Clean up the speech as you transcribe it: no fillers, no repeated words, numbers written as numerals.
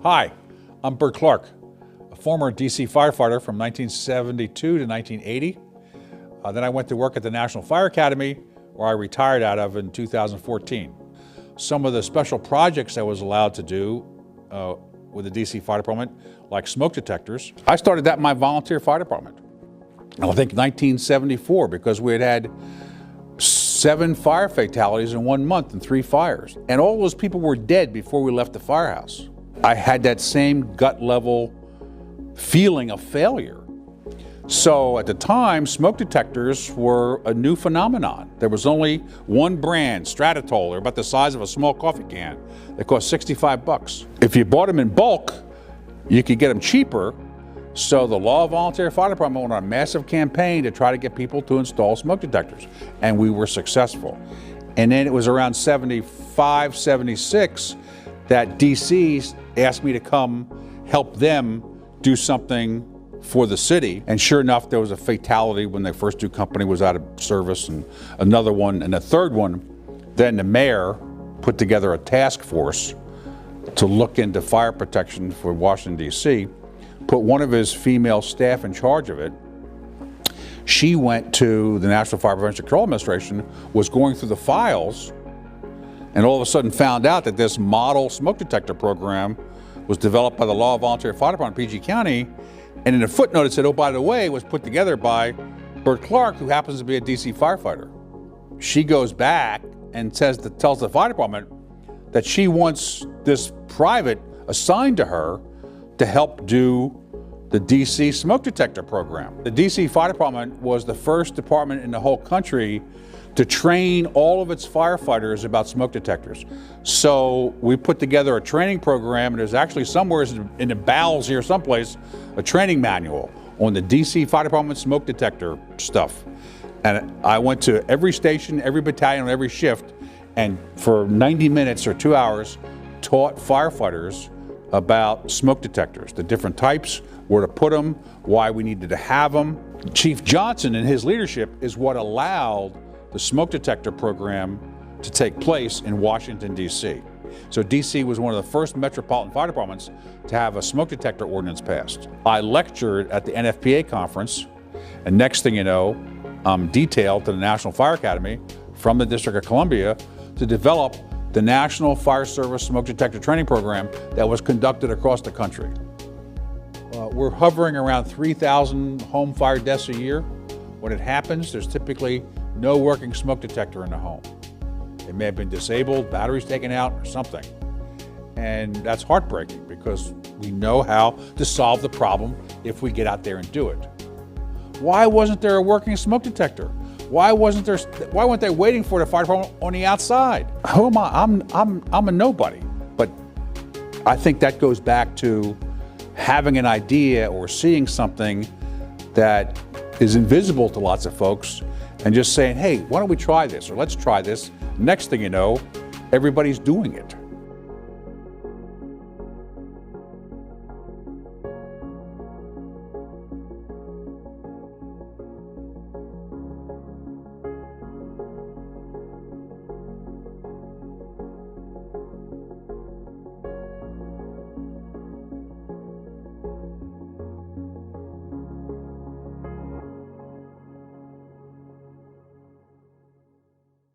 Hi, I'm Burton Clark, a former DC firefighter from 1972 to 1980. Then I went to work at the National Fire Academy, where I retired out of in 2014. Some of the special projects I was allowed to do with the DC Fire Department, like smoke detectors, I started that in my volunteer fire department. I think 1974, because we had 7 fire fatalities in 1 month and 3 fires. And all those people were dead before we left the firehouse. I had that same gut level feeling of failure. So at the time, smoke detectors were a new phenomenon. There was only one brand, Stratitol. They're about the size of a small coffee can. They cost 65 bucks. If you bought them in bulk, you could get them cheaper. So the Law Volunteer Fire Department went on a massive campaign to try to get people to install smoke detectors. And we were successful. And then it was around 75, 76 that DC asked me to come help them do something for the city. And sure enough, there was a fatality when their first 2 company was out of service, and another one, and a third one. Then the mayor put together a task force to look into fire protection for Washington, D.C., put one of his female staff in charge of it. She went to the National Fire Prevention Control Administration, was going through the files, and all of a sudden found out that this model smoke detector program was developed by the Law Volunteer Fire Department in PG County, and in a footnote it said, oh, by the way, it was put together by Burton Clark, who happens to be a DC firefighter. She goes back and tells the fire department that she wants this private assigned to her to help do the DC smoke detector program. The DC Fire Department was the first department in the whole country to train all of its firefighters about smoke detectors. So we put together a training program, and there's actually somewhere in the bowels here someplace, a training manual on the DC Fire Department smoke detector stuff. And I went to every station, every battalion, every shift, and for 90 minutes or 2 hours, taught firefighters about smoke detectors, the different types, where to put them, why we needed to have them. Chief Johnson and his leadership is what allowed the smoke detector program to take place in Washington, D.C. So D.C. was one of the first metropolitan fire departments to have a smoke detector ordinance passed. I lectured at the NFPA conference, and next thing you know, I'm detailed to the National Fire Academy from the District of Columbia to develop the National Fire Service Smoke Detector Training Program that was conducted across the country. We're hovering around 3,000 home fire deaths a year. When it happens, there's typically no working smoke detector in the home. It may have been disabled, batteries taken out, or something. And that's heartbreaking, because we know how to solve the problem if we get out there and do it. Why wasn't there a working smoke detector? Why weren't they waiting for the fire department on the outside? Who am I? I'm a nobody. But I think that goes back to having an idea or seeing something that is invisible to lots of folks, and just saying, hey, why don't we try this, or let's try this. Next thing you know, everybody's doing it.